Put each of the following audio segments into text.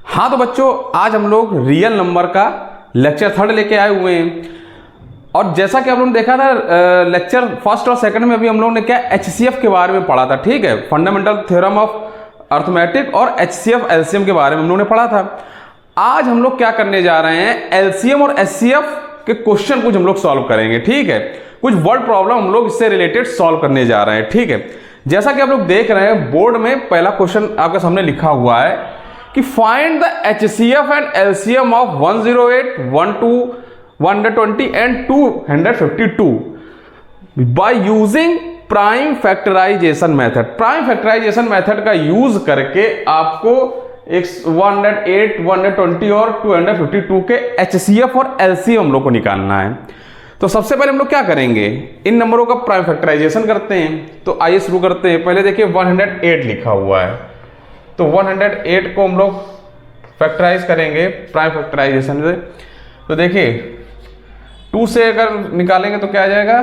हाँ तो बच्चों, आज हम लोग रियल नंबर का लेक्चर 3 लेके आए हुए हैं। और जैसा कि आप लोगों ने देखा था लेक्चर 1 और 2 में, अभी हम लोगों ने क्या एचसीएफ के बारे में पढ़ा था। ठीक है, फंडामेंटल थ्योरम ऑफ अर्थमेटिक और एचसीएफ एलसीएम के बारे में हम लोगों ने पढ़ा था। आज हम लोग क्या करने जा रहे हैं, एलसीएम और एचसीएफ के क्वेश्चन कुछ हम लोग सॉल्व करेंगे। ठीक है, कुछ वर्ड प्रॉब्लम हम लोग इससे रिलेटेड सॉल्व करने जा रहे हैं। ठीक है, जैसा कि आप लोग देख रहे हैं बोर्ड में पहला क्वेश्चन आपके सामने लिखा हुआ है कि find the HCF and LCM of 108, 12, 120 and 252 by using prime factorisation method. Prime factorisation method का यूज करके आपको 108, 120 और 252 के एचसीएफ और एलसीएम हम लोग को निकालना है। तो सबसे पहले हम लोग क्या करेंगे, इन नंबरों का प्राइम फैक्टराइजेशन करते हैं। तो आइए शुरू करते हैं। पहले देखिए 108 लिखा हुआ है, तो 108 को हम लोग फैक्टराइज करेंगे प्राइम फैक्टराइजेशन से। तो देखिए 2 से अगर निकालेंगे तो क्या आ जाएगा,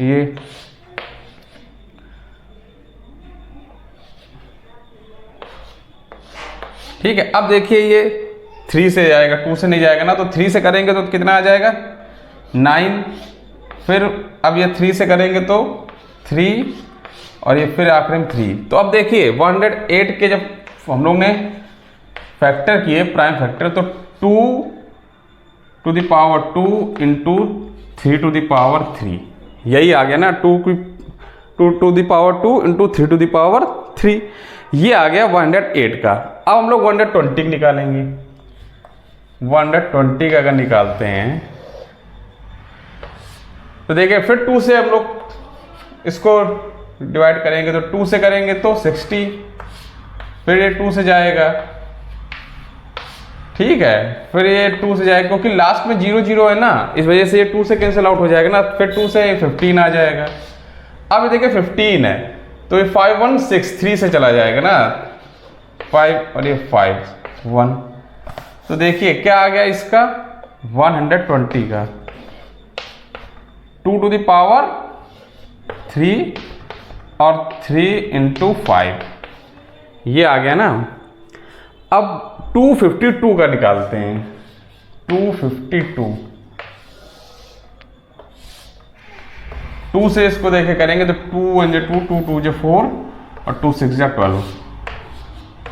ये ठीक है। अब देखिए ये 3 से जाएगा, 2 से नहीं जाएगा ना, तो 3 से करेंगे तो कितना आ जाएगा 9। फिर अब ये 3 से करेंगे तो 3 और ये फिर आखिर में 3। तो अब देखिए 108 के जब हम लोग ने फैक्टर किए प्राइम फैक्टर, तो 2 to the power 2 into 3 to the power 3, यही आ गया ना। 2 to the power 2 into 3 to the power 3, ये आ गया 108 का। अब हम लोग 120 निकालेंगे। 120 का अगर निकालते हैं तो देखिए फिर 2 से हम लोग इसको डिवाइड करेंगे, तो 2 से करेंगे तो 60, फिर ये 2 से जाएगा। ठीक है, फिर ये 2 से जाएगा क्योंकि लास्ट में 0 0 है ना, इस वजह से ये 2 से कैंसिल आउट हो जाएगा ना। फिर 2 से 15 आ जाएगा। अब ये देखिए 15 है तो ये 5 1 6 3 से चला जाएगा ना, 5 और ये 5 1। तो देखिए क्या आ गया इसका 120 का 2 टू द पावर 3 और 3 इंटू 5, ये आ गया ना। अब 252 का निकालते हैं। 252 2 से इसको देखे करेंगे तो 2 1 2 2 2 जो 4 और 2 6 जा 12,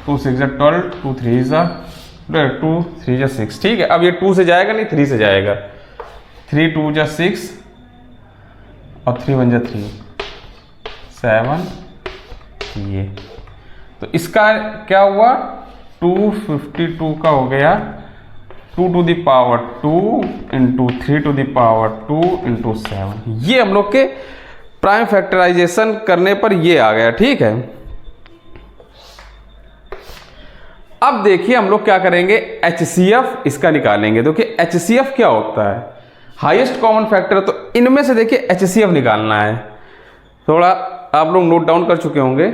2 6 जा 12, 2 3 जा 2 3 जा 6। ठीक है, अब ये 2 से जाएगा नहीं, 3 से जाएगा। 3 2 जा 6 और 3 1 जा 3 7, ये तो इसका क्या हुआ 252 का हो गया 2 to the power 2 into 3 to the power 2 into 7। ये हम लोग के प्राइम फैक्टराइजेशन करने पर ये आ गया। ठीक है, अब देखिए हम लोग क्या करेंगे, एचसीएफ इसका निकालेंगे। देखिए एचसीएफ क्या होता है, हाईएस्ट कॉमन फैक्टर। तो इनमें से देखिए एचसीएफ निकालना है। थोड़ा आप लोग नोट डाउन कर चुके होंगे,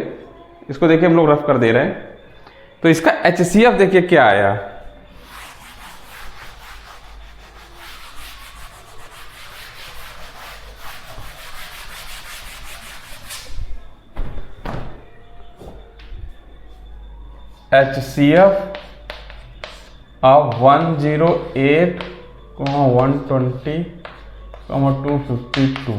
इसको देखिए हम लोग रफ कर दे रहे हैं। तो इसका एचसीएफ देखिए क्या आया, एचसीएफ ऑफ 108, 120, 252।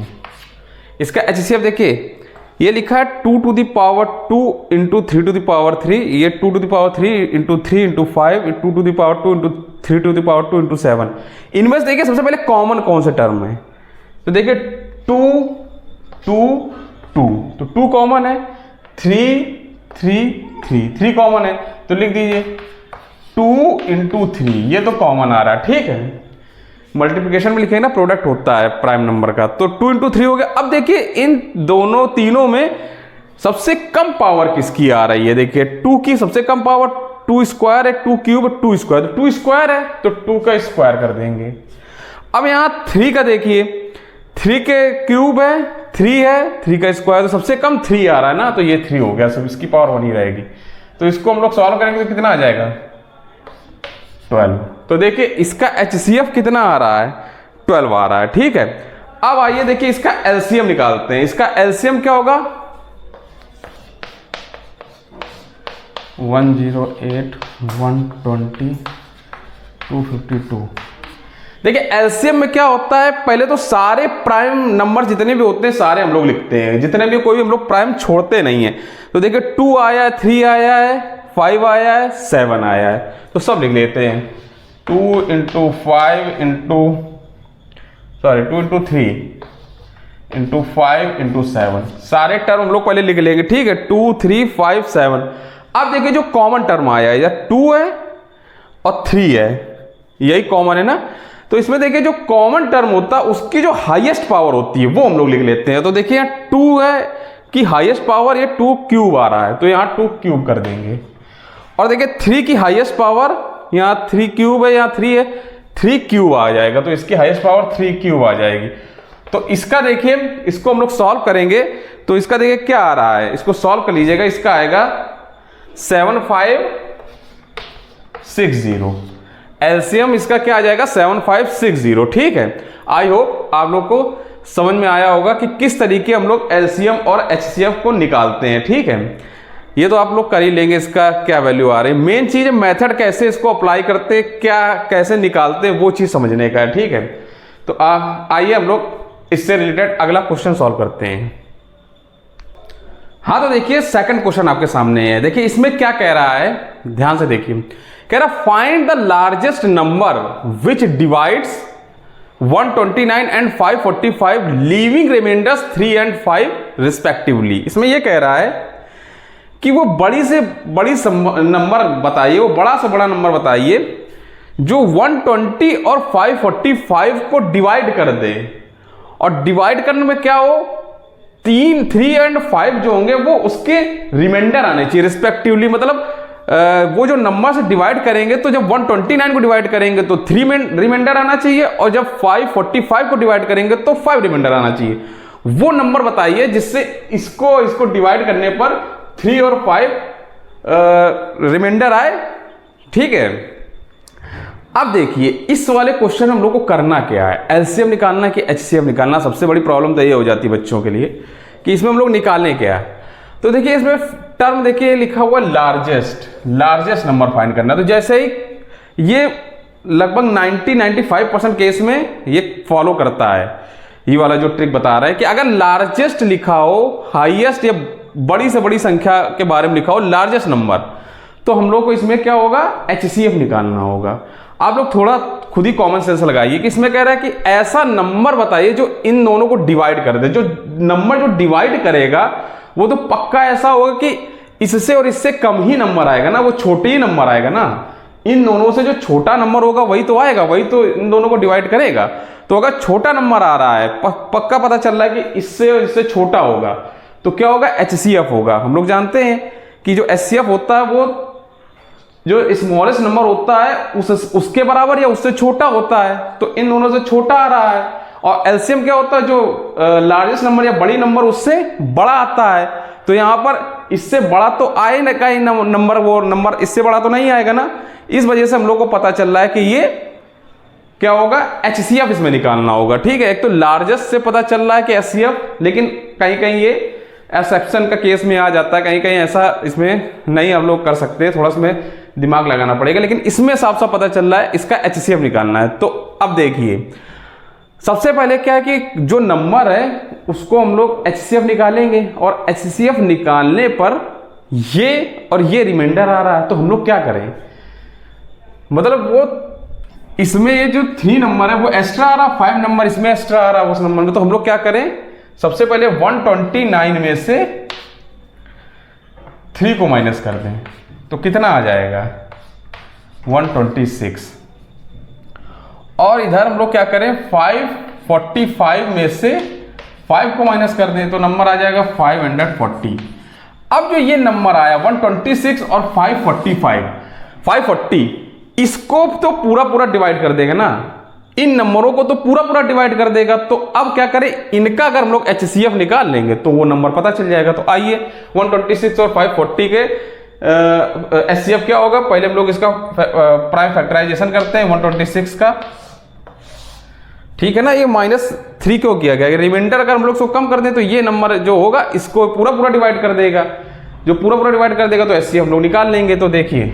इसका एचसीएफ देखिए ये लिखा है 2 to the power 2 into 3 to the power 3, ये 2 to the power 3 into 3 into 5, 2 to the power 2 into 3 to the power 2 into 7। इनमें से देखिए सबसे पहले कॉमन कौन से टर्म है, तो देखिए 2 2 2, तो 2 कॉमन है, 3 3 3 3 कॉमन है, तो लिख दीजिए 2 इंटू 3, ये तो कॉमन आ रहा है। ठीक है, मल्टीप्लिकेशन में लिखेंगे ना प्रोडक्ट होता है प्राइम नंबर का, तो 2 इंटू 3 हो गया। अब देखिए इन दोनों तीनों में सबसे कम पावर किसकी आ रही है, देखिए 2 की सबसे कम पावर 2 स्क्वायर है, 2 क्यूब 2 स्क्वायर, तो 2 स्क्वायर है तो 2 का स्क्वायर कर देंगे। अब यहां 3 का देखिए 3 के क्यूब है 3 है, 3 का स्क्वायर, तो सबसे कम 3 आ रहा है ना, तो ये 3 हो गया, सब इसकी पावर 1 ही रहेगी। तो इसको हम लोग सॉल्व करेंगे तो कितना आ जाएगा 12। तो देखिए इसका एचसीएफ कितना आ रहा है 12 आ रहा है। ठीक है, अब आइए देखिए इसका एलसीएम निकालते हैं। इसका एलसीएम क्या होगा 108 120 252। देखिए एलसीएम में क्या होता है, पहले तो सारे प्राइम नंबर जितने भी होते हैं सारे हम लोग लिखते हैं, जितने भी, कोई भी हम लोग प्राइम छोड़ते नहीं है। तो देखिए 2 आया है, 3 आया है, 5 आया है, 7 आया है, तो सब लिख लेते हैं। 2 इंटू 5 इंटू 7 सारे टर्म हम लोग पहले लिख लेंगे, ठीक है। 2 3 5 7। अब देखिए जो कॉमन टर्म आया है, या 2 है और 3 है, यही कॉमन है ना। तो इसमें देखिए जो कॉमन टर्म होता है उसकी जो हाईएस्ट पावर होती है वो हम लोग लिख लेते हैं। तो देखिए यहाँ 2 है कि हाईएस्ट पावर, ये 2 क्यूब आ रहा है, तो यहाँ 2 क्यूब कर देंगे। और देखिए 3 की हाईएस्ट पावर, यहाँ 3 क्यूब है, यहाँ 3 है, 3 क्यूब आ जाएगा, तो इसकी हाईएस्ट पावर 3 क्यूब आ जाएगी। तो इसका देखिए, इसको हम लोग सॉल्व करेंगे, तो इसका देखिए क्या आ रहा है, इसको सॉल्व कर लीजिएगा। इसका आएगा 7560। एलसीएम इसका क्या आ जाएगा, 7560, ठीक है। आई होप आप लोग को समझ में आया होगा कि किस तरीके हम लोग एलसीएम और एचसीएफ को निकालते हैं, ठीक है। ये तो आप लोग कर ही लेंगे, इसका क्या वैल्यू आ रही है। मेन चीज है मेथड कैसे इसको अप्लाई करते हैं, क्या कैसे निकालते हैं, वो चीज समझने का है, ठीक है। तो आइए हम लोग इससे रिलेटेड अगला क्वेश्चन सॉल्व करते हैं। हाँ, तो देखिए सेकंड क्वेश्चन आपके सामने है। देखिए इसमें क्या कह रहा है, ध्यान से देखिए। कह रहा find the largest number which divides 129 and 545 leaving remainders 3 and 5 respectively. इसमें यह कह रहा है कि वो बड़ी से बड़ी नंबर बताइए, वो बड़ा से बड़ा नंबर बताइए जो 120 और 545 को डिवाइड कर दे। और डिवाइड करने में क्या हो, 3 and 5 जो होंगे वो उसके रिमाइंडर आने चाहिए रिस्पेक्टिवली। मतलब वो जो नंबर से डिवाइड करेंगे, तो जब 129 को डिवाइड करेंगे तो 3 रिमाइंडर आना चाहिए, और जब 545 को डिवाइड करेंगे तो 5 रिमाइंडर आना चाहिए। वो नंबर बताइए जिससे इसको डिवाइड करने पर 3 और 5 रिमाइंडर आए, ठीक है। अब देखिए इस वाले क्वेश्चन हम लोग को करना क्या है, एलसीएम निकालना कि एचसीएफ निकालना। सबसे बड़ी प्रॉब्लम तो ये हो जाती है बच्चों के लिए कि इसमें हम लोग निकालने क्या है। तो देखिए इसमें टर्म देखिए लिखा हुआ लार्जेस्ट नंबर फाइंड करना। तो जैसे ही ये लगभग 90-95% केस में ये फॉलो करता है, ये वाला जो ट्रिक बता रहा है कि अगर लार्जेस्ट लिखा हो, हाईएस्ट या बड़ी से बड़ी संख्या के बारे में लिखा हो, लार्जेस्ट नंबर, तो हम लोग को इसमें क्या होगा, एचसीएफ निकालना होगा। आप लोग थोड़ा खुद ही कॉमन सेंस लगाइए कि इसमें कह रहा है कि ऐसा नंबर बताइए जो इन दोनों को डिवाइड कर दे। जो नंबर जो डिवाइड करेगा वो तो पक्का ऐसा होगा कि इससे और इससे कम ही नंबर आएगा ना, वो छोटे ही नंबर आएगा ना। इन दोनों से जो छोटा नंबर होगा वही तो आएगा, वही तो इन दोनों को डिवाइड करेगा। तो अगर छोटा नंबर आ रहा है, पक्का पता चल रहा है कि इससे और इससे छोटा होगा, तो क्या होगा, एचसीएफ होगा। हम लोग जानते हैं कि जो एचसीएफ होता है वो जो स्मॉलेस्ट नंबर होता है उसके बराबर या उससे छोटा होता है। तो इन दोनों से छोटा आ रहा है। और एलसीएम क्या होता है, जो लार्जेस्ट नंबर या बड़ी नंबर उससे बड़ा आता है। तो यहां पर इससे बड़ा तो आए ना का नंबर, वो नंबर इससे बड़ा तो नहीं आएगा ना। इस वजह से हम लोग को पता चल रहा है कि ये क्या होगा, एचसीएफ इसमें निकालना होगा, ठीक है। एक तो लार्जेस्ट से पता चल रहा है कि एचसीएफ, लेकिन कहीं कहीं ये एक्सेप्शन का केस में आ जाता है, कहीं कहीं ऐसा इसमें नहीं हम लोग कर सकते, थोड़ा इसमें दिमाग लगाना पड़ेगा। लेकिन इसमें साफ साफ पता चल रहा है इसका एचसीएफ निकालना है। तो अब देखिए सबसे पहले क्या है कि जो नंबर है उसको हम लोग एचसीएफ निकालेंगे, और एचसीएफ निकालने पर ये और ये रिमाइंडर आ रहा है, तो हम लोग क्या करें, मतलब वो इसमें ये जो 3 नंबर है वो एक्स्ट्रा आ रहा, 5 नंबर इसमें एक्स्ट्रा आ रहा उस नंबर में। तो हम लोग क्या करें, सबसे पहले 129 में से 3 को माइनस कर दें, तो कितना आ जाएगा, 126। और इधर हम लोग क्या करें, 545 में से 5 को माइनस कर दें, तो नंबर आ जाएगा 540। अब जो ये नंबर आया 126 और 540, इसको तो पूरा डिवाइड कर देगा ना, इन नंबरों को तो पूरा डिवाइड कर देगा। तो अब क्या करें, इनका अगर हम लोग एचसीएफ निकाल लेंगे तो वो नंबर पता चल जाएगा। तो आइए 126 और 540 के एचसीएफ क्या होगा, पहले हम लोग इसका प्राइम फैक्टराइजेशन करते हैं 126 का, ठीक है ना। ये -3 क्यों किया गया, रिमाइंडर अगर हम लोग इसको कम कर दें तो ये नंबर जो होगा इसको पूरा डिवाइड कर देगा। जो पूरा पूरा डिवाइड कर देगा तो HCF हम लोग निकाल लेंगे। तो देखिए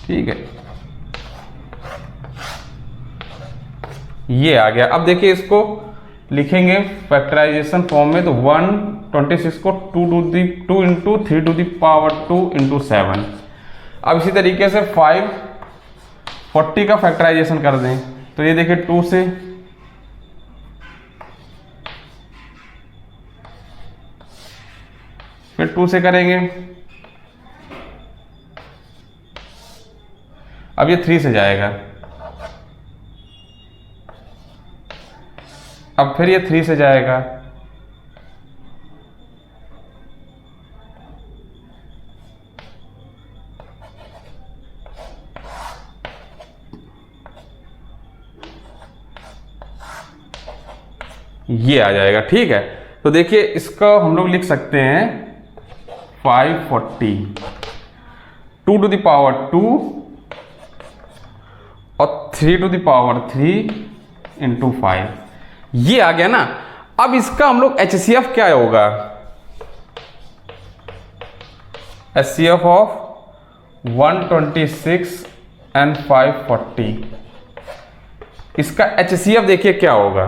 ठीक है, ये आ गया। अब देखिए इसको लिखेंगे फैक्टराइजेशन फॉर्म में, तो 126 को 2 into 3 to the power 2 into 7। अब इसी तरीके से 540 का फैक्टराइजेशन कर दें, तो ये देखिए 2 से, फिर 2 से करेंगे, अब ये 3 से जाएगा, अब फिर ये 3 से जाएगा, ये आ जाएगा। ठीक है, तो देखिए इसको हम लोग लिख सकते हैं 540 2 टू द पावर 2 और 3 टू द पावर 3 इंटू 5, ये आ गया ना। अब इसका हम लोग HCF क्या होगा, HCF ऑफ 126 एंड 540, इसका HCF देखिए क्या होगा।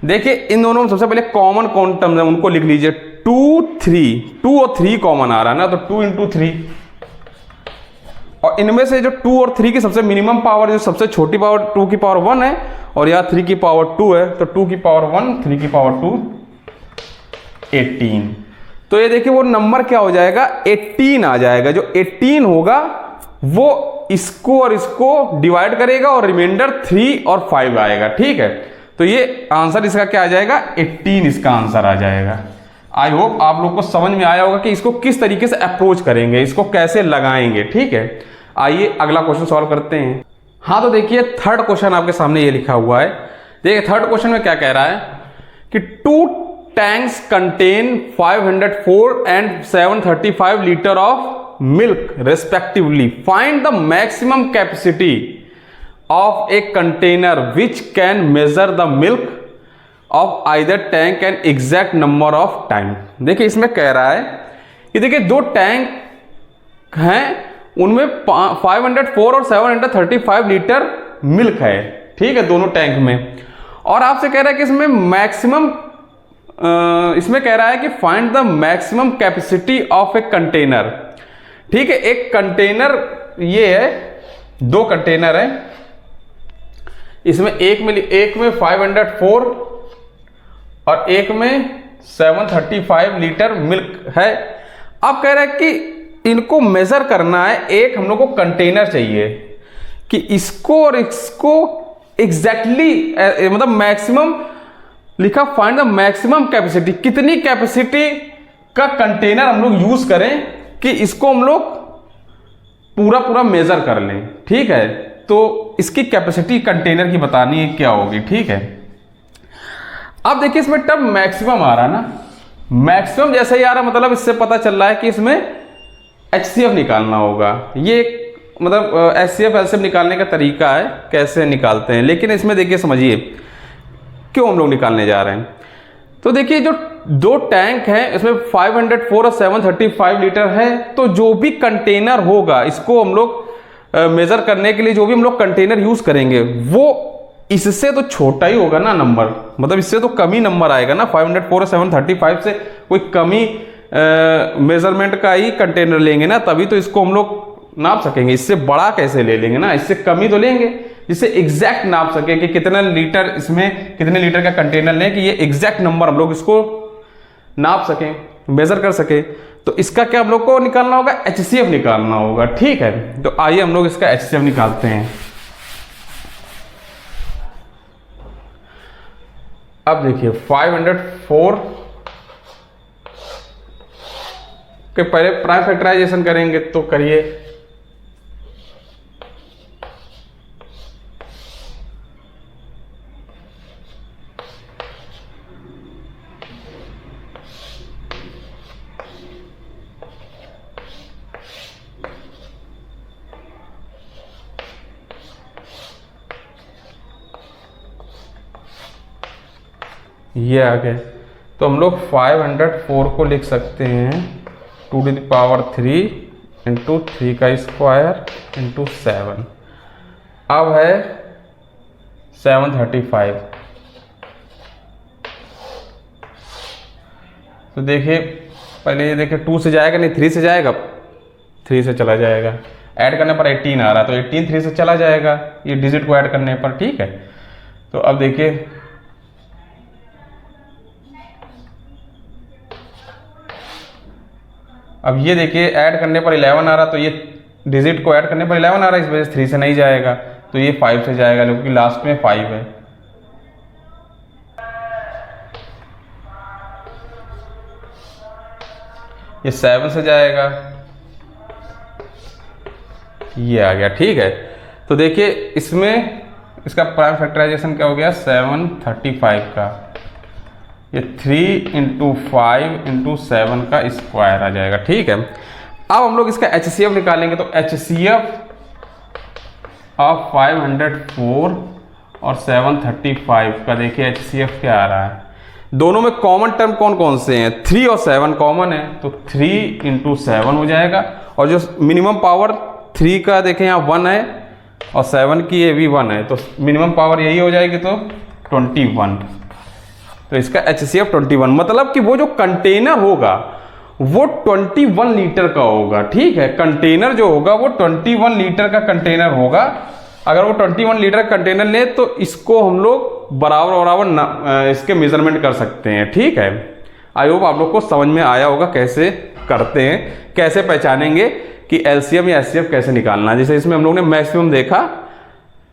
देखिए इन दोनों में सबसे पहले कॉमन कौन टर्म है उनको लिख लीजिए, 2 3, 2 और 3 कॉमन आ रहा है ना, तो 2 इंटू 3, और इनमें से जो 2 और 3 की सबसे मिनिमम पावर, जो सबसे छोटी पावर 2 की पावर 1 है और यहाँ 3 की पावर 2 है, तो 2 की पावर 1 3 की पावर 2 18। तो ये देखिए वो नंबर क्या हो जाएगा, 18 आ जाएगा। जो 18 होगा वो इसको और इसको डिवाइड करेगा और रिमाइंडर 3 और 5 आएगा। ठीक है, तो ये आंसर इसका क्या आ जाएगा, 18 इसका आंसर आ जाएगा। आई होप आप लोग को समझ में आया होगा कि इसको किस तरीके से अप्रोच करेंगे, इसको कैसे लगाएंगे। ठीक है, आइए अगला क्वेश्चन सॉल्व करते हैं। हाँ, तो देखिए थर्ड क्वेश्चन आपके सामने ये लिखा हुआ है। देखिए थर्ड क्वेश्चन में क्या कह रहा है कि 2 tanks contain 504 and 735 litre of milk respectively, find the maximum capacity of a container which can measure the milk of either tank and exact number of time। देखिए इसमें कह रहा है कि देखिए 2 टैंक हैं, उनमें 504 और 735 लीटर मिल्क है। ठीक है, दोनों टैंक में, और आपसे कह रहा है कि इसमें मैक्सिमम, इसमें कह रहा है कि find the maximum capacity of a container. ठीक है, एक कंटेनर ये है, 2 कंटेनर है, इसमें एक में 504 और एक में 735 लीटर मिल्क है। अब कह रहा है कि इनको मेजर करना है, एक हम लोग को कंटेनर चाहिए कि इसको और इसको एग्जैक्टली मतलब मैक्सिमम लिखा, फाइंड द मैक्सिमम कैपेसिटी, कितनी कैपेसिटी का कंटेनर हम लोग यूज करें कि इसको हम लोग पूरा मेजर कर लें। ठीक है, तो इसकी कैपेसिटी कंटेनर की बतानी है क्या होगी। ठीक है, अब देखिए इसमें टर्म मैक्सिमम आ रहा है ना, मैक्सिमम जैसे ही आ रहा मतलब इससे पता चल रहा है कि इसमें HCF निकालना होगा। ये मतलब HCF LCM निकालने का तरीका है, कैसे निकालते हैं, लेकिन इसमें देखिए समझिए क्यों हम लोग निकालने जा रहे हैं। तो देखिए जो 2 टैंक हैं इसमें 504 और 735 लीटर है, तो जो भी कंटेनर होगा इसको हम लोग मेजर करने के लिए जो भी हम लोग कंटेनर यूज करेंगे वो इससे तो छोटा ही होगा ना नंबर, मतलब इससे तो कम ही नंबर आएगा ना। 504 और 735 से कोई कमी मेजरमेंट का ही कंटेनर लेंगे ना, तभी तो इसको हम लोग नाप सकेंगे। इससे बड़ा कैसे ले लेंगे ना, इससे कम ही तो लेंगे जिससे एग्जैक्ट नाप सके कि कितना लीटर, इसमें कितने लीटर का कंटेनर लें कि ये एग्जैक्ट नंबर हम लोग इसको नाप सकें, मेजर कर सके। तो इसका क्या हम लोग को निकालना होगा, HCF निकालना होगा। ठीक है, तो आइए हम लोग इसका HCF निकालते हैं। अब देखिए 504 के पहले प्राइम फैक्टराइजेशन करेंगे, तो करिए। ये आ गए। तो हम लोग 504 को लिख सकते हैं 2⁻³ इंटू 3 का स्क्वायर इंटू 7। अब है 735। तो देखिए पहले ये देखिए 2 से जाएगा नहीं 3 से जाएगा, 3 से चला जाएगा। ऐड करने पर 18 आ रहा है तो 18 3 से चला जाएगा ये डिजिट को ऐड करने पर, ठीक है। तो अब देखिए अब ये देखिए ऐड करने पर 11 आ रहा, तो ये डिजिट को ऐड करने पर 11 आ रहा है, इस वजह से 3 से नहीं जाएगा, तो ये 5 से जाएगा क्योंकि लास्ट में 5 है। ये 7 से जाएगा, ये आ गया, ठीक है। तो देखिए इसमें इसका प्राइम फैक्टराइजेशन क्या हो गया 735 का, ये 3 × 5 × 7 का स्क्वायर आ जाएगा, ठीक है। अब हम लोग इसका HCF निकालेंगे, तो HCF ऑफ 504 और 735 का देखिए HCF क्या आ रहा है। दोनों में कॉमन टर्म कौन कौन से हैं, 3 और 7 कॉमन है, तो 3 × 7 हो जाएगा। और जो मिनिमम पावर 3 का देखें यहाँ 1 है और 7 की ये भी 1 है, तो मिनिमम पावर यही हो जाएगी, तो 21। तो इसका HCF 21, मतलब कि वो जो कंटेनर होगा वो 21 लीटर का होगा, ठीक है। कंटेनर जो होगा वो 21 लीटर का कंटेनर होगा। अगर वो 21 लीटर कंटेनर ले तो इसको हम लोग बराबर इसके मेजरमेंट कर सकते हैं, ठीक है। आई होप आप लोग को समझ में आया होगा कैसे करते हैं, कैसे पहचानेंगे कि LCM या HCF कैसे निकालना है। जैसे इसमें हम लोग ने मैक्सिमम देखा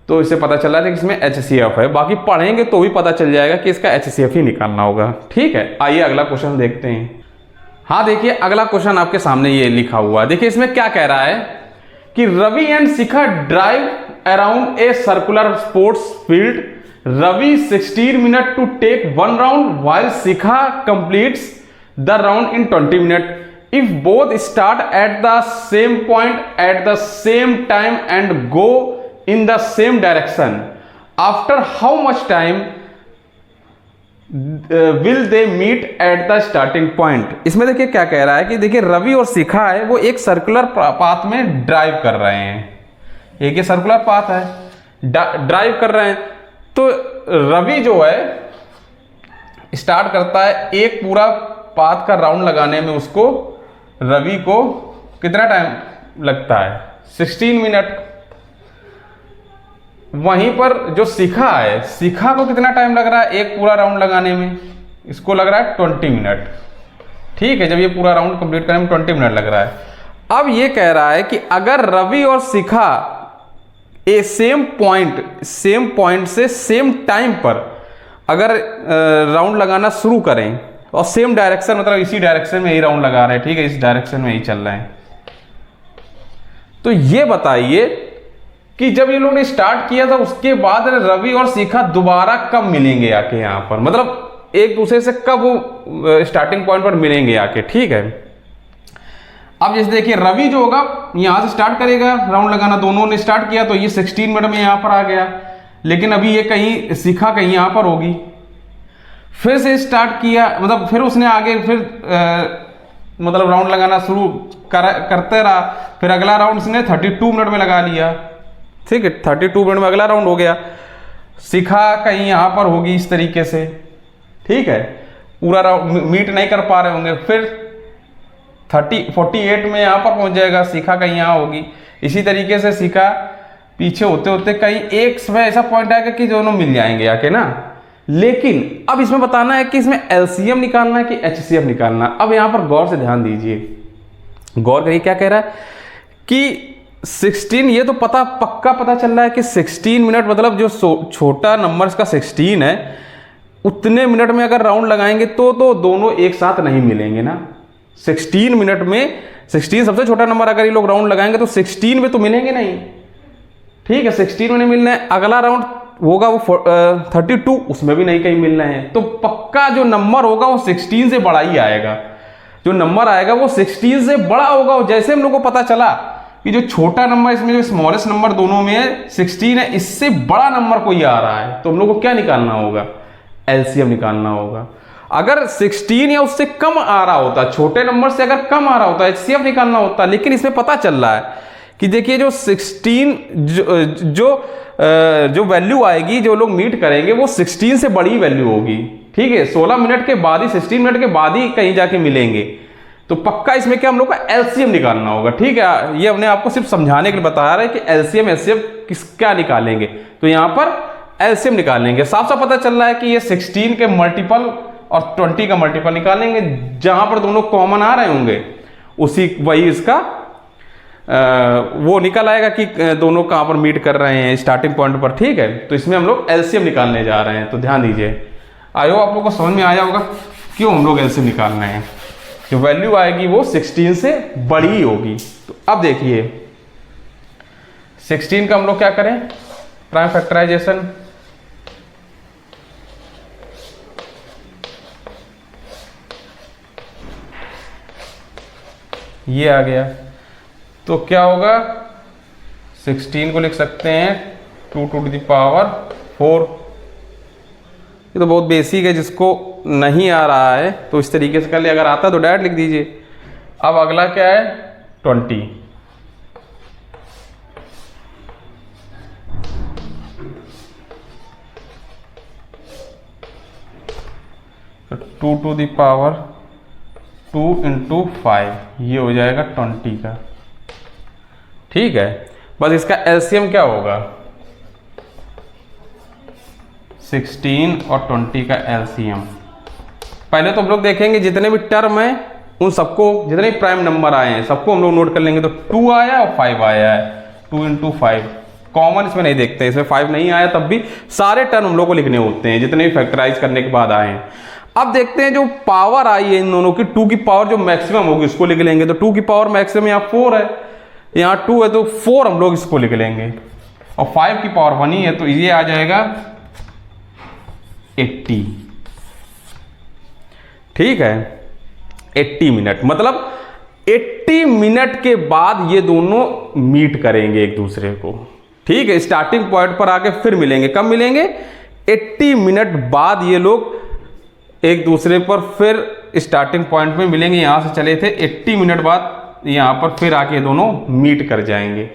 तो इससे पता चला था कि इसमें HCF है, बाकी पढ़ेंगे तो भी पता चल जाएगा कि इसका HCF ही निकालना होगा, ठीक है। आइए अगला क्वेश्चन देखते हैं। हाँ देखिए अगला क्वेश्चन आपके सामने ये लिखा हुआ है। देखिए इसमें क्या कह रहा है कि Ravi and Shikha drive around a circular sports field. Ravi 16 minute to take 1 round while Shikha completes the round in 20 minutes. If both start at the same point at the same time and go in the same direction, after how much time will they meet at the starting point? इसमें देखिए क्या कह रहा है कि देखिए रवि और शिखा है वो एक सर्कुलर पाथ में ड्राइव कर रहे हैं, एक ये सर्कुलर पाथ है, ड्राइव कर रहे हैं। तो रवि जो है स्टार्ट करता है एक पूरा पाथ का राउंड लगाने में, उसको रवि को कितना टाइम लगता है 16 मिनट। वहीं पर जो शिखा है, शिखा को कितना टाइम लग रहा है एक पूरा राउंड लगाने में, इसको लग रहा है 20 मिनट, ठीक है। जब ये पूरा राउंड कंप्लीट करने में 20 मिनट लग रहा है। अब ये कह रहा है कि अगर रवि और शिखा सेम पॉइंट से सेम टाइम पर अगर राउंड लगाना शुरू करें और सेम डायरेक्शन, मतलब इसी डायरेक्शन में ही राउंड लगा रहे हैं, ठीक है, इस डायरेक्शन में ही चल रहे हैं, तो ये बताइए कि जब ये लोगों ने स्टार्ट किया था उसके बाद रवि और शिखा दोबारा कब मिलेंगे आके यहाँ पर, मतलब एक दूसरे से कब वो स्टार्टिंग पॉइंट पर मिलेंगे आके, ठीक है। अब जैसे देखिए रवि जो होगा यहां से स्टार्ट करेगा राउंड लगाना, दोनों ने स्टार्ट किया तो ये 16 मिनट में यहां पर आ गया, लेकिन अभी ये कहीं शिखा कहीं यहां पर होगी, फिर से स्टार्ट किया, मतलब फिर उसने आगे फिर मतलब राउंड लगाना शुरू करते रहा, फिर अगला राउंड उसने 32 मिनट में लगा लिया, ठीक है, 32 मिनट में अगला राउंड हो गया। शिखा कहीं यहां पर होगी इस तरीके से, ठीक है, पूरा राउंड मीट नहीं कर पा रहे होंगे, फिर 48 में यहाँ पर पहुंच जाएगा, शिखा कहीं यहाँ होगी। इसी तरीके से शिखा पीछे होते होते कहीं एक समय ऐसा पॉइंट आएगा कि दोनों मिल जाएंगे आके ना। लेकिन अब इसमें बताना है कि इसमें LCM निकालना है कि HCF निकालना है। अब यहाँ पर गौर से ध्यान दीजिए, गौर करिए क्या कह रहा है कि 16, ये तो पक्का पता चल रहा है कि 16 मिनट मतलब जो छोटा नंबर इसका 16 है, उतने मिनट में अगर राउंड लगाएंगे तो दोनों एक साथ नहीं मिलेंगे ना। 16 मिनट में 16 सबसे छोटा नंबर, अगर ये लोग राउंड लगाएंगे तो 16 में तो मिलेंगे नहीं, ठीक है, 16 में नहीं मिलना है। अगला राउंड होगा वो 32, उसमें भी नहीं कहीं मिलना है। तो पक्का जो नंबर होगा वो 16 से बड़ा ही आएगा, जो नंबर आएगा वो 16 से बड़ा होगा। जैसे हम लोग को पता चला कि जो छोटा नंबर, इसमें जो स्मॉलेस्ट नंबर दोनों में है 16 है, इससे बड़ा नंबर कोई आ रहा है, तो हम लोग को क्या निकालना होगा एलसीएम निकालना होगा। अगर 16 या उससे कम आ रहा होता, छोटे नंबर से अगर कम आ रहा होता, एचसीएफ निकालना होता। लेकिन इसमें पता चल रहा है कि देखिए जो 16 जो वैल्यू आएगी, जो लोग मीट करेंगे, वो 16 से बड़ी वैल्यू होगी। ठीक है, 16 मिनट के बाद ही, 16 मिनट के बाद ही कहीं जाके मिलेंगे। तो पक्का इसमें क्या हम लोग को एलसीएम निकालना होगा। ठीक है, ये हमने आपको सिर्फ समझाने के लिए बताया रहा है कि एलसीएम एचसीएफ क्या निकालेंगे। तो यहां पर एलसीएम निकालेंगे। साफ साफ पता चल रहा है कि ये 16 के मल्टीपल और 20 का मल्टीपल निकालेंगे। जहां पर दोनों कॉमन आ रहे होंगे उसी वही इसका वो निकल आएगा कि दोनों कहां पर मीट कर रहे हैं, स्टार्टिंग पॉइंट पर। ठीक है, तो इसमें हम लोग एलसीएम निकालने जा रहे हैं। तो ध्यान दीजिए, आयो आप लोग को समझ में आया होगा क्यों हम लोग एलसीएम निकाल रहे हैं। जो वैल्यू आएगी वो 16 से बड़ी होगी। तो अब देखिए 16 का हम लोग क्या करें, प्राइम फैक्टराइजेशन। ये आ गया, तो क्या होगा, 16 को लिख सकते हैं 2 टू द पावर 4। ये तो बहुत बेसिक है, जिसको नहीं आ रहा है तो इस तरीके से कर ले, अगर आता है तो डायरेक्ट लिख दीजिए। अब अगला क्या है, 20। तो 2 टू द पावर 2 इंटू 5, ये हो जाएगा 20 का। ठीक है, बस इसका एलसीएम क्या होगा, 16 और 20 का एलसीएम। पहले तो हम लोग देखेंगे जितने भी टर्म हैं उन सबको, जितने भी प्राइम नंबर आए हैं सबको हम लोग नोट कर लेंगे। तो 2 आया और 5 आया है, 2 इंटू 5 कॉमन इसमें नहीं देखते, इसमें 5 नहीं आया तब भी सारे टर्म हम लोग को लिखने होते हैं जितने भी फैक्टराइज करने के बाद आए हैं। अब देखते हैं जो पावर आई है इन दोनों की, 2 की पावर जो मैक्सिमम होगी इसको लिख लेंगे। तो 2 की पावर मैक्सिमम यहाँ 4 है, यहाँ 2 है, तो 4 हम लोग इसको लिख लेंगे। और 5 की पावर 1 ही है, तो ये आ जाएगा 80। ठीक है, 80 मिनट, मतलब 80 मिनट के बाद ये दोनों मीट करेंगे एक दूसरे को। ठीक है, स्टार्टिंग पॉइंट पर आके फिर मिलेंगे। कब मिलेंगे, 80 मिनट बाद ये लोग एक दूसरे पर फिर स्टार्टिंग पॉइंट में मिलेंगे। यहां से चले थे, 80 मिनट बाद यहां पर फिर आके दोनों मीट कर जाएंगे।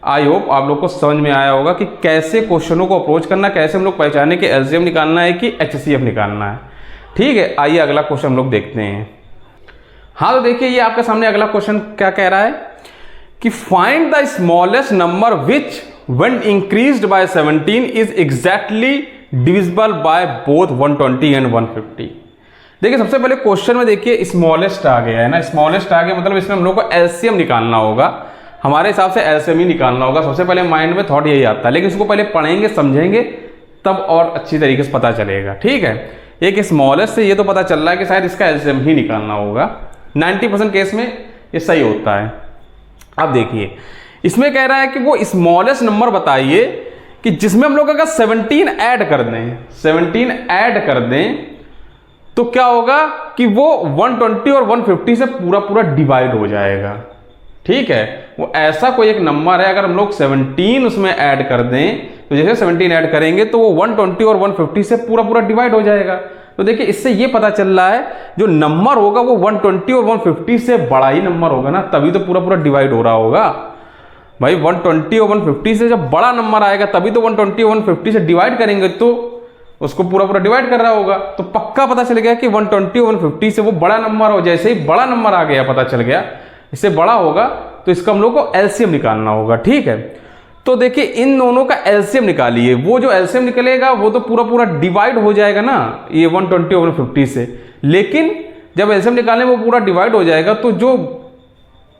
आई होप आप लोग को समझ में आया होगा कि कैसे क्वेश्चनों को अप्रोच करना, कैसे हम लोग पहचाने कि एलसीएम निकालना है कि एचसीएफ निकालना है। ठीक है, आइए अगला क्वेश्चन हम लोग देखते हैं। हाँ, तो देखिए ये आपके सामने अगला क्वेश्चन क्या कह रहा है कि find the smallest number which when increased by 17 is exactly divisible by both 120 and 150। देखिए सबसे पहले क्वेश्चन में देखिए स्मॉलेस्ट आ गया है ना, स्मॉलेस्ट आ गया मतलब इसमें हम लोग को एलसीएम निकालना होगा। हमारे हिसाब से एलसीएम ही निकालना होगा, सबसे पहले माइंड में थॉट यही आता है। लेकिन इसको पहले पढ़ेंगे, समझेंगे, तब और अच्छी तरीके से पता चलेगा। ठीक है, एक स्मॉलेस्ट से ये तो पता चल रहा है कि शायद इसका एलसीएम ही निकालना होगा। 90% केस में ये सही होता है। अब देखिए इसमें कह रहा है कि वो स्मॉलेस्ट नंबर बताइए कि जिसमें हम लोग अगर 17 ऐड कर दें, 17 ऐड कर दें तो क्या होगा कि वो 120 और 150 से पूरा पूरा डिवाइड हो जाएगा। ठीक है, वो ऐसा कोई एक नंबर है, अगर हम लोग 17 उसमें ऐड कर दें तो जैसे 17 ऐड करेंगे तो वो 120 और 150 से पूरा पूरा डिवाइड हो जाएगा। तो देखिए इससे ये पता चल रहा है जो नंबर होगा वो 120 और 150 से बड़ा ही नंबर होगा ना, तभी तो पूरा पूरा डिवाइड हो रहा होगा भाई। 120 और 150 से जब बड़ा नंबर आएगा तभी तो 120 और 150 से डिवाइड करेंगे तो उसको पूरा पूरा डिवाइड कर रहा होगा। तो पक्का पता चल गया कि 120 और 150 से वो बड़ा नंबर हो। जैसे ही बड़ा नंबर आ गया, पता चल गया इससे बड़ा होगा, तो इसका हम लोग को एलसीएम निकालना होगा। ठीक है, तो देखिए इन दोनों का एलसीएम निकालिए। वो जो एलसीएम निकलेगा वो तो पूरा पूरा डिवाइड हो जाएगा ना ये 120 और 150 से। लेकिन जब एलसीएम निकालें वो पूरा डिवाइड हो जाएगा, तो जो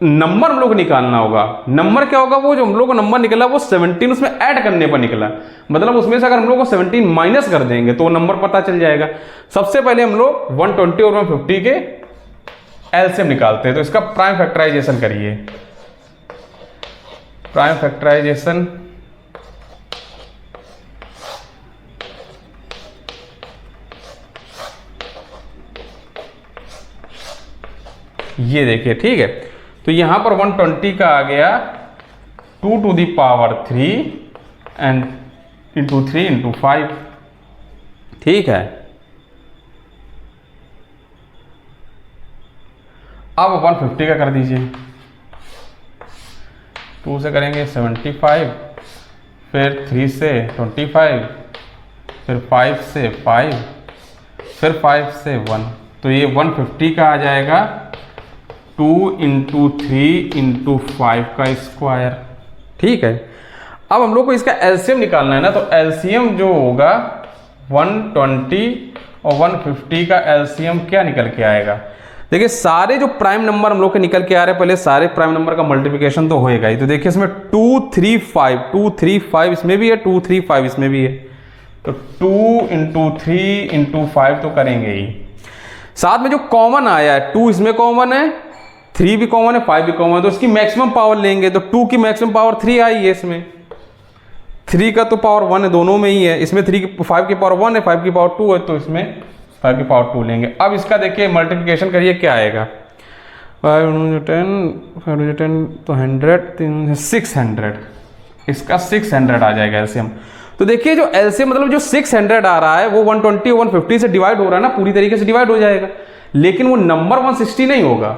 नंबर हम लोग को निकालना होगा, नंबर क्या होगा, वो जो हम लोग को नंबर निकला वो 17 उसमें ऐड करने पर निकला। मतलब उसमें से अगर हम लोग को 17 माइनस कर देंगे तो नंबर पता चल जाएगा। सबसे पहले हम लोग 120 और 150 के एलसीएम निकालते हैं। तो इसका प्राइम फैक्टराइजेशन करिए। प्राइम फैक्टराइजेशन ये देखिए। ठीक है, तो यहां पर 120 का आ गया 2 to the power 3 and into 3 into 5। ठीक है, अब 150 का कर दीजिए, 2 से करेंगे 75, फिर 3 से 25, फिर 5 से 5, फिर 5 से 1, तो ये 150 का आ जाएगा 2 × 3 × 5 का स्क्वायर। ठीक है, अब हम लोग को इसका एलसीएम निकालना है ना, तो एलसीएम जो होगा 120 और 150 का एलसीएम क्या निकल के आएगा। देखिए सारे जो प्राइम नंबर हम लोग के निकल के आ रहे हैं, पहले सारे प्राइम नंबर का मल्टीप्लिकेशन तो होएगा ही। तो देखिए इसमें 2 3 5, 2 3 5 इसमें भी है, 2 3 5 इसमें भी है, तो 2 × 3 × 5 तो करेंगे ही। साथ में जो कॉमन आया है 2 इसमें कॉमन है, 3 भी कॉमन है, 5 भी कॉमन है, तो इसकी मैक्सिमम पावर लेंगे, तो 2 की मैक्सिमम पावर 3 आई है, इसमें 3 का तो पावर 1 है, दोनों में ही है। इसमें 5 की पावर 1 है, 5 की पावर 2 है, तो इसमें 5 की पावर 2 लेंगे। अब इसका देखिए मल्टीप्लिकेशन करिए क्या आएगा, 5 × 10 तो 100, 600, इसका 600 आ जाएगा एलसीएम। तो देखिए जो एलसीएम मतलब जो 600 आ रहा है वो 120 150 से डिवाइड हो रहा है ना, पूरी तरीके से डिवाइड हो जाएगा, लेकिन वो नंबर 160 नहीं होगा।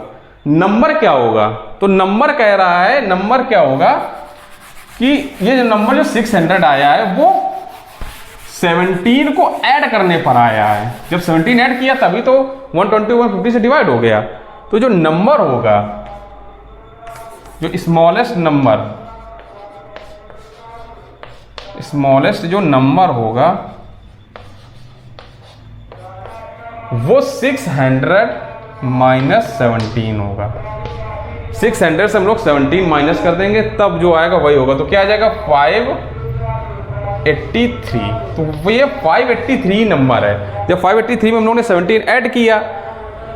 नंबर क्या होगा, तो नंबर कह रहा है, नंबर क्या होगा कि ये जो नंबर जो 600 आया है वो 17 को ऐड करने पर आया है। जब 17 ऐड किया तभी तो 120 150 से डिवाइड हो गया। तो जो नंबर होगा, जो स्मॉलेस्ट जो नंबर होगा वो 600 - 17 होगा। 600 से हम लोग 17 माइनस कर देंगे, तब जो आएगा वही होगा। तो क्या आ जाएगा 583। तो ये 583 नंबर है। जब 583 में हम लोगों ने 17 ऐड किया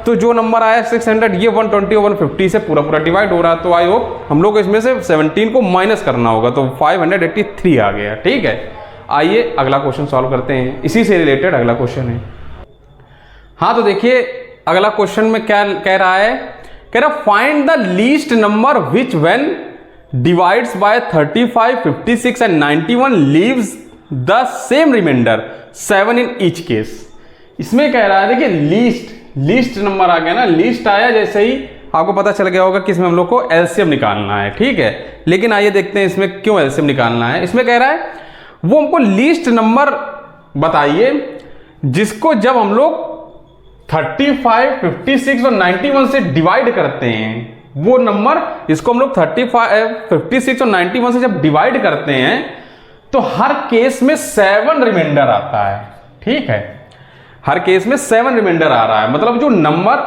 तो जो नंबर आया 600, ये 120 और 150 से पूरा पूरा डिवाइड हो रहा है। तो आई होप हम लोग इसमें से 17 को माइनस करना होगा, तो 583 आ गया। ठीक है, आइए अगला क्वेश्चन सॉल्व करते हैं, इसी से रिलेटेड अगला क्वेश्चन है। हाँ तो देखिए अगला क्वेश्चन में क्या कह रहा है, कह रहा find the least number which when divides by 35 56 and 91 leaves the same remainder 7 in each case. इसमें कह रहा है देखिए लीस्ट नंबर आ गया ना, लीस्ट आया जैसे ही आपको पता चल गया होगा कि इसमें हम लोग को एलसीएम निकालना है। ठीक है, लेकिन आइए देखते हैं इसमें क्यों एलसीएम निकालना है। इसमें कह रहा है वो हमको लीस्ट नंबर बताइए जिसको जब हम लोग 35 56 और 91 से डिवाइड करते हैं, वो नंबर जिसको हम लोग 35 56 और 91 से जब डिवाइड करते हैं तो हर केस में 7 रिमाइंडर आता है। ठीक है, हर केस में 7 रिमाइंडर आ रहा है। मतलब जो नंबर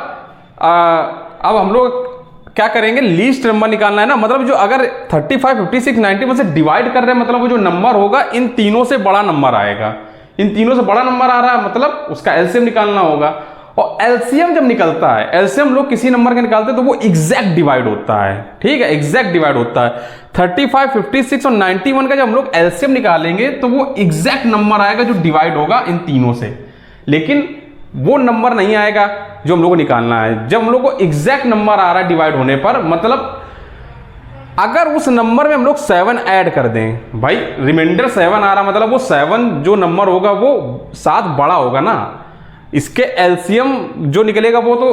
अब हम लोग क्या करेंगे, लीस्ट नंबर निकालना है ना। मतलब जो अगर 35 56 91 से डिवाइड कर रहे हैं, मतलब वो जो नंबर होगा इन तीनों से बड़ा नंबर आएगा। इन तीनों से बड़ा नंबर आ रहा है, मतलब उसका एलसीएम निकालना होगा। और एलसीएम जब निकलता है, एलसीएम लोग किसी नंबर का निकालते हैं तो वो एग्जैक्ट डिवाइड होता है। ठीक है, एग्जैक्ट डिवाइड होता है। 35 56 और 91 का जब हम लोग एलसीएम निकालेंगे तो वो एग्जैक्ट नंबर आएगा जो डिवाइड होगा इन तीनों से। लेकिन वो नंबर नहीं आएगा जो हम लोग को निकालना है। जब हम लोग को एग्जैक्ट नंबर आ रहा है डिवाइड होने पर, मतलब अगर उस नंबर में हम लोग 7 ऐड कर दें, भाई रिमाइंडर 7 आ रहा, मतलब वो 7 जो नंबर होगा वो 7 बड़ा होगा ना, इसके एलसीएम जो निकलेगा वो तो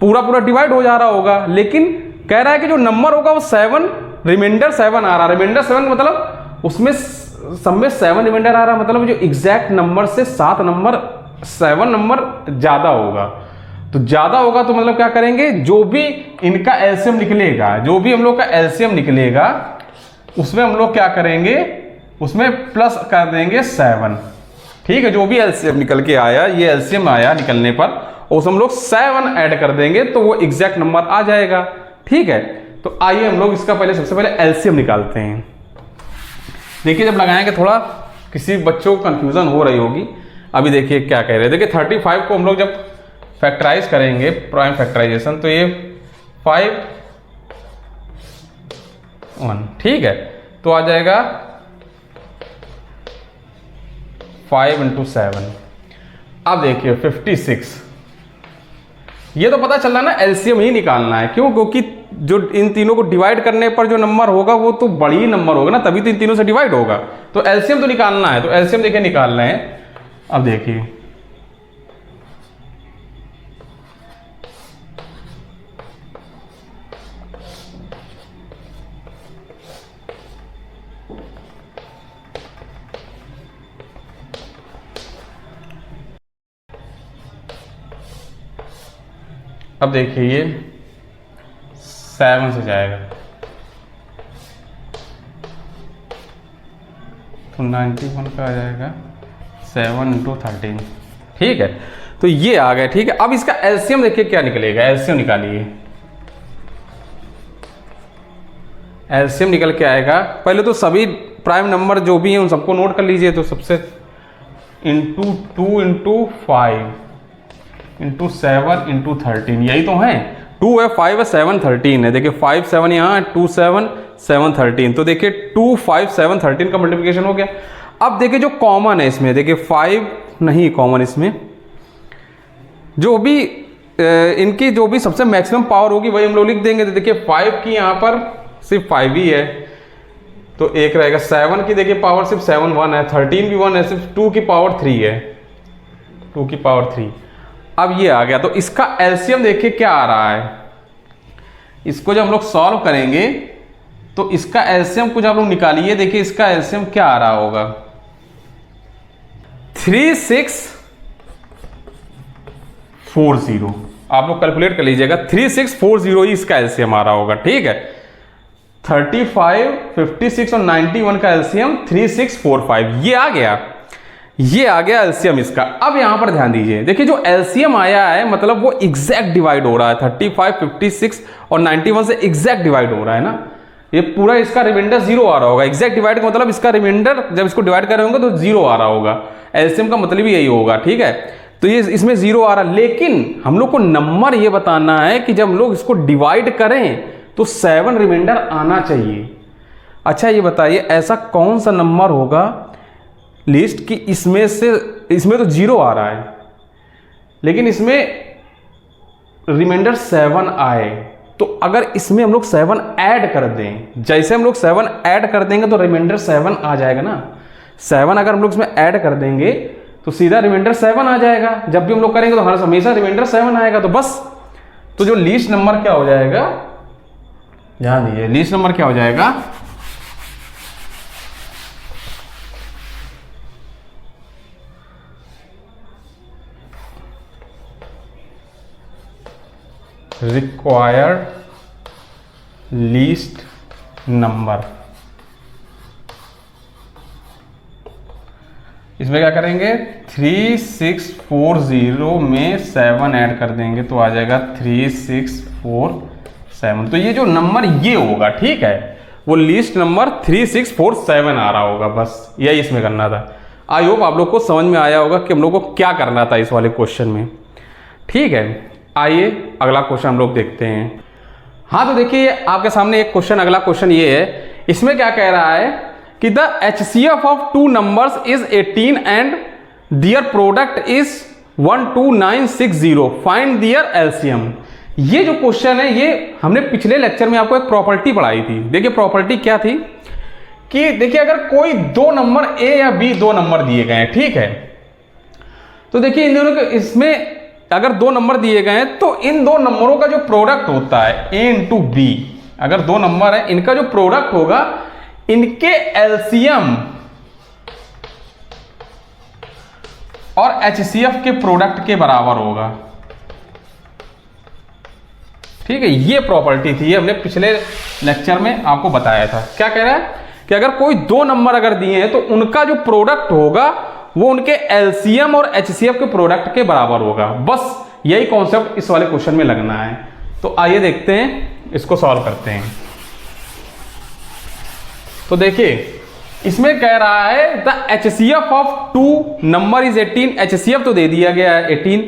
पूरा पूरा डिवाइड हो जा रहा होगा। लेकिन कह रहा है कि जो नंबर होगा वो 7 रिमाइंडर 7 आ रहा, रिमाइंडर 7 मतलब उसमें सब में 7 रिमाइंडर आ रहा, मतलब जो एग्जैक्ट नंबर से 7 नंबर ज्यादा होगा। तो ज्यादा होगा तो मतलब क्या करेंगे, जो भी इनका एलसीएम निकलेगा, जो भी हम लोग का एलसीएम निकलेगा उसमें हम लोग क्या करेंगे, उसमें प्लस कर देंगे 7। ठीक है, जो भी एलसीएम निकल के आया, ये एलसीएम आया निकलने पर, उस हम लोग 7 ऐड कर देंगे तो वो एग्जैक्ट नंबर आ जाएगा। ठीक है, तो आइए हम लोग इसका सबसे पहले एलसीएम निकालते हैं। देखिए जब लगाएंगे थोड़ा किसी बच्चों को कंफ्यूजन हो रही होगी। अभी देखिए क्या कह रहे हैं, देखिए 35 को हम लोग जब फैक्टराइज करेंगे, प्राइम फैक्टराइजेशन, तो ये 5 1। ठीक है, तो आ जाएगा 5 × 7। अब देखिए 56, ये तो पता चल रहा ना एलसीएम ही निकालना है। क्यों, क्योंकि जो इन तीनों को डिवाइड करने पर जो नंबर होगा वो तो बड़ी नंबर होगा ना, तभी तो इन तीनों से डिवाइड होगा। तो एलसीएम तो निकालना है, तो एलसीएम देखिए निकालना है। अब देखिए अब देखिए ये 7 से जाएगा तो 91 का आ जाएगा 7 × 13, ठीक है। तो ये आ गया, ठीक है। अब इसका एलसीएम देखिए क्या निकलेगा, एलसीएम निकालिए। एलसीएम निकल के आएगा, पहले तो सभी प्राइम नंबर जो भी हैं उन सबको नोट कर लीजिए। तो सबसे इंटू 2 × 5 × 7 × 13, यही तो है। 2 है, 5 है, 7 13 है। देखिए 5 7 यहाँ है, 2 7 7 13। तो देखिए 2 5 7 13 का मल्टीप्लिकेशन हो गया। अब देखिए जो कॉमन है इसमें, देखिए 5 नहीं कॉमन इसमें, जो भी इनकी जो भी सबसे मैक्सिमम पावर होगी वही हम लोग लिख देंगे। तो देखिए 5 की यहाँ पर सिर्फ 5 ही है तो 1 रहेगा। 7 की देखिए पावर सिर्फ 7 1 है, 13 भी 1 है, सिर्फ 2 की पावर 3 है, 2 की पावर 3। अब ये आ गया। तो इसका एलसीएम देखिए क्या आ रहा है, इसको जब हम लोग सॉल्व करेंगे तो इसका एलसीएम कुछ आप लोग निकालिए। देखिए इसका एलसीएम क्या आ रहा होगा, 3640। आप लोग कैलकुलेट कर लीजिएगा, 3640 ही इसका एलसीएम आ रहा होगा, ठीक है। 35 56 और 91 का एलसीएम 3645, ये आ गया, ये आ गया एलसीएम इसका। अब यहां पर ध्यान दीजिए, देखिए जो एलसीएम आया है मतलब वो एग्जैक्ट डिवाइड हो रहा है, 35 56 और 91 से एग्जैक्ट डिवाइड हो रहा है ना। ये पूरा इसका रिमाइंडर 0 आ रहा होगा। एग्जैक्ट डिवाइड का मतलब इसका रिमाइंडर जब इसको डिवाइड कर रहे होंगे तो 0 आ रहा होगा। एलसीएम का मतलब ही यही होगा, ठीक है। तो ये इसमें 0 आ रहा, लेकिन हम लोग को नंबर ये बताना है कि जब हम लोग इसको डिवाइड करें तो 7 रिमाइंडर आना चाहिए। अच्छा ये बताइए ऐसा कौन सा नंबर होगा लिस्ट कि इसमें तो 0 आ रहा है लेकिन इसमें रिमाइंडर 7 आए। तो अगर इसमें हम लोग 7 ऐड कर दें, जैसे हम लोग 7 ऐड कर देंगे तो रिमाइंडर 7 आ जाएगा ना। 7 अगर हम लोग इसमें ऐड कर देंगे तो सीधा रिमाइंडर 7 आ जाएगा। जब भी हम लोग करेंगे तो हर हमेशा रिमाइंडर 7 आएगा। तो बस, तो जो लीस्ट नंबर क्या हो जाएगा, ध्यान दीजिए, लीस्ट नंबर क्या हो जाएगा, रिक्वायर्ड लीस्ट नंबर। इसमें क्या करेंगे, 3640 में 7 ऐड कर देंगे तो आ जाएगा 3647। तो ये जो नंबर ये होगा, ठीक है, वो लिस्ट नंबर 3647 आ रहा होगा। बस यही इसमें करना था। आई होप आप लोग को समझ में आया होगा कि हम लोग को क्या करना था इस वाले क्वेश्चन में, ठीक है। आइए अगला क्वेश्चन हम लोग देखते हैं। हाँ तो देखिए आपके सामने एक क्वेश्चन, अगला क्वेश्चन ये है, इसमें क्या कह रहा है कि the HCF of 2 numbers is 18 and their product is 12960, find their LCM. ये जो क्वेश्चन है ये हमने पिछले लेक्चर में आपको एक प्रॉपर्टी पढ़ाई थी। देखिए प्रॉपर्टी क्या थी कि देखिए अगर कोई 2 नंबर A या B 2 नंबर दिए गए हैं, ठीक है, तो देखिए इन दोनों के इसमें अगर 2 नंबर दिए गए हैं तो इन 2 नंबरों का जो प्रोडक्ट होता है A × B, अगर 2 नंबर है इनका जो प्रोडक्ट होगा इनके एलसीएम और HCF के प्रोडक्ट के बराबर होगा, ठीक है। ये प्रॉपर्टी थी, ये हमने पिछले लेक्चर में आपको बताया था। क्या कह रहा है कि अगर कोई 2 नंबर अगर दिए हैं तो उनका जो प्रोडक्ट होगा वो उनके एलसीएम और HCF के प्रोडक्ट के बराबर होगा। बस यही कॉन्सेप्ट इस वाले क्वेश्चन में लगना है। तो आइए देखते हैं, इसको सॉल्व करते हैं। तो देखिए इसमें कह रहा है the HCF of 2 number is 18, HCF तो दे दिया गया है 18,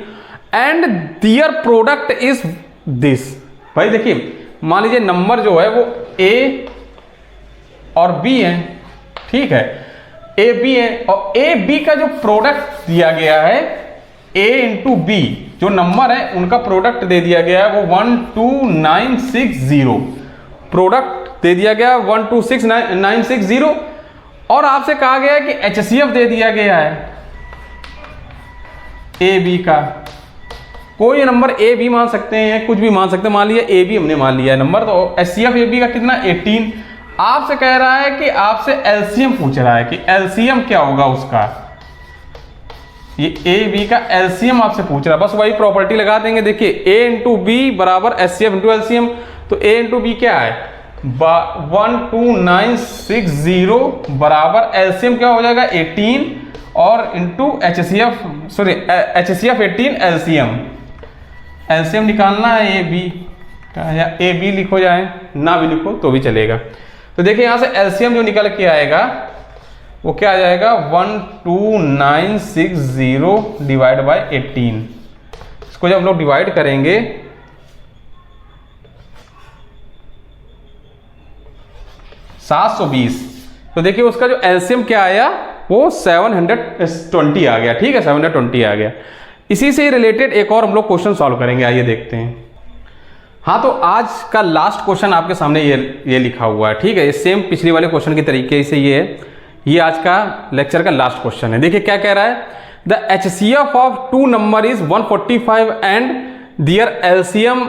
and their product is this. भाई देखिए मान लीजिए नंबर जो है वो A और B है, ठीक है, A B है, और A B का जो प्रोडक्ट दिया गया है A × B, जो नंबर है उनका प्रोडक्ट दे दिया गया है वो 12960, प्रोडक्ट दे दिया गया 12960, और आपसे कहा गया है कि HCF दे दिया गया है A B का। कोई नंबर A B मान सकते हैं, कुछ भी मान सकते हैं, मान लिया A B हमने मान लिया है नंबर, तो HCF A B का कितना 18। आपसे कह रहा है कि आपसे एलसीएम पूछ रहा है कि एलसीएम क्या होगा उसका, ये ए बी का एलसीएम आपसे पूछ रहा है, बस वही प्रॉपर्टी लगा देंगे। देखिए ए इंटू बी बराबर एचसीएफ इंटू एलसीएम, तो ए इंटू बी क्या है 12960 बराबर एलसीएम क्या हो जाएगा 18 और into HCF, sorry HCF 18 LCM. LCM निकालना है ए बी का, या ए बी लिखो जाए ना भी लिखो तो भी चलेगा। तो देखिए यहाँ से एलसीएम जो निकल के आएगा वो क्या आ जाएगा 12960 डिवाइड बाय 18। इसको जब हम लोग डिवाइड करेंगे $720, तो देखिए उसका जो एलसीएम क्या आया वो 720 आ गया। ठीक है, 720 आ गया। इसी से रिलेटेड एक और हम लोग क्वेश्चन सॉल्व करेंगे, आइए देखते हैं। हाँ, तो आज का लास्ट क्वेश्चन आपके सामने ये लिखा हुआ है। ठीक है, ये सेम पिछले वाले क्वेश्चन के तरीके से ये है। ये आज का लेक्चर का लास्ट क्वेश्चन है। देखिए क्या कह रहा है, the HCF of two number is 145 and their LCM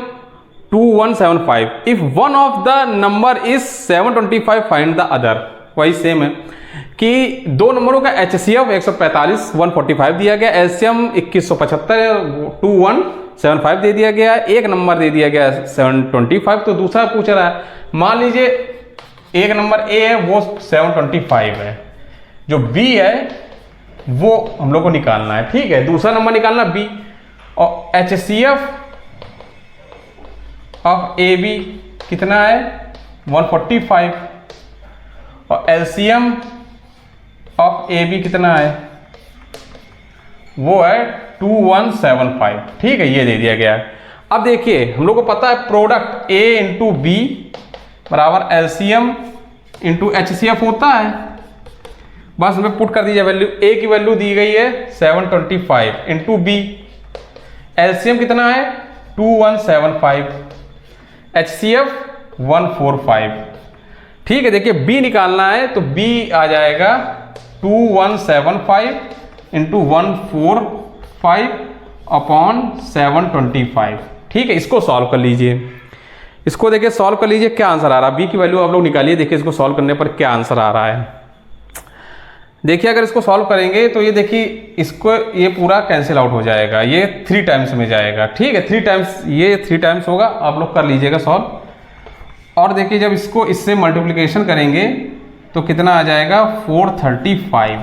2175। If one of the number is 725 find the other. वही सेम है कि दो नंबरों का एचसीएफ 145 145 दिया गया, एलसीएम 2175 2175 दे दिया गया, एक नंबर दे दिया गया 725। तो दूसरा पूछ रहा है, मान लीजिए एक नंबर ए है वो 725 है, जो बी है वो हम लोग को निकालना है। ठीक है, दूसरा नंबर निकालना बी, और एचसीएफ ऑफ ए बी कितना है 145 और एलसीएम ऑफ ए बी कितना है वो है 2175। ठीक है, ये दे दिया गया है। अब देखिए हम लोग को पता है प्रोडक्ट ए इंटू बी बराबर एलसीएम इंटू एचसीएफ होता है। बस हमें पुट कर दीजिए वैल्यू, ए की वैल्यू दी गई है 725 इंटू बी, एलसीएम कितना है 2175, एचसीएफ 145। ठीक है, देखिए बी निकालना है तो बी आ जाएगा 2175 इंटू 145 अपॉन 725। ठीक है, इसको सॉल्व कर लीजिए। इसको देखिए सॉल्व कर लीजिए, क्या आंसर आ रहा है। बी की वैल्यू आप लोग निकालिए, देखिए इसको सॉल्व करने पर क्या आंसर आ रहा है। देखिए अगर इसको सॉल्व करेंगे तो ये देखिए इसको ये पूरा कैंसिल आउट हो जाएगा, ये 3 टाइम्स में जाएगा। ठीक है, 3 टाइम्स, ये 3 टाइम्स होगा, आप लोग कर लीजिएगा सॉल्व। और देखिए जब इसको इससे मल्टीप्लिकेशन करेंगे तो कितना आ जाएगा 435।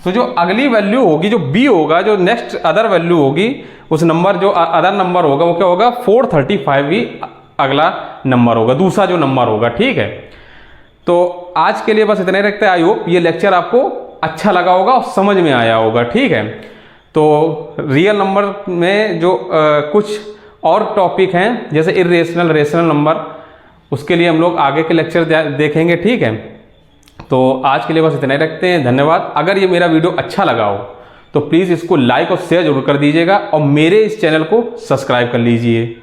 तो जो अगली वैल्यू होगी, जो बी होगा, जो नेक्स्ट अदर वैल्यू होगी, उस नंबर जो अदर नंबर होगा वो क्या होगा 435 ही अगला नंबर होगा, दूसरा जो नंबर होगा। ठीक है, तो आज के लिए बस इतने रखते हैं। आई होप ये लेक्चर आपको अच्छा लगा होगा और समझ में आया होगा। ठीक है, तो रियल नंबर में जो कुछ और टॉपिक हैं जैसे इर्रेशनल, रेशनल नंबर, उसके लिए हम लोग आगे के लेक्चर देखेंगे। ठीक है, तो आज के लिए बस इतना ही रखते हैं। धन्यवाद। अगर ये मेरा वीडियो अच्छा लगा हो तो प्लीज़ इसको लाइक और शेयर जरूर कर दीजिएगा और मेरे इस चैनल को सब्सक्राइब कर लीजिए।